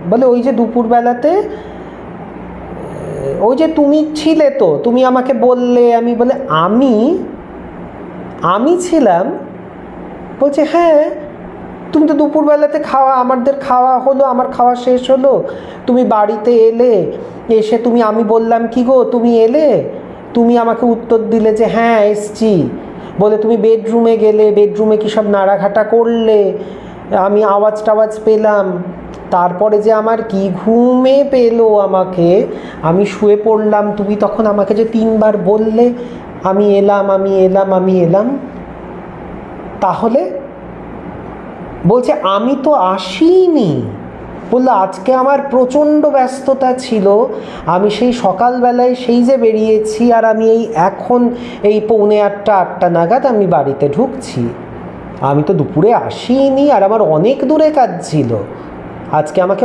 বলে ওই যে দুপুরবেলাতে ওই যে তুমি ছিলে তো, তুমি আমাকে বললে। আমি বলে আমি ছিলাম? বলছে হ্যাঁ, তুমি তো দুপুরবেলাতে আমাদের খাওয়া হলো, আমার খাওয়া শেষ হলো, তুমি বাড়িতে এলে, এসে আমি বললাম কি গো তুমি এলে, তুমি আমাকে উত্তর দিলে যে হ্যাঁ এসছি। বলে তুমি বেডরুমে গেলে, বেডরুমে কি সব নাড়াঘাটা করলে, আমি আওয়াজ টাওয়াজ পেলাম। তারপরে যে আমার কি ঘুমে পেলো আমাকে, আমি শুয়ে পড়লাম, তুমি তখন আমাকে যে 3বার বললে আমি এলাম আমি এলাম আমি এলাম। তাহলে বলছে আমি তো আসিনি। বললো আজকে আমার প্রচণ্ড ব্যস্ততা ছিল, আমি সেই সকালবেলায় সেই যে বেরিয়েছি, আর আমি এখন এই 7:45-8টা নাগাদ আমি বাড়িতে ঢুকছি। আমি তো দুপুরে আসিনি, আর আমার অনেক দূরে কাজ ছিল। আজকে আমাকে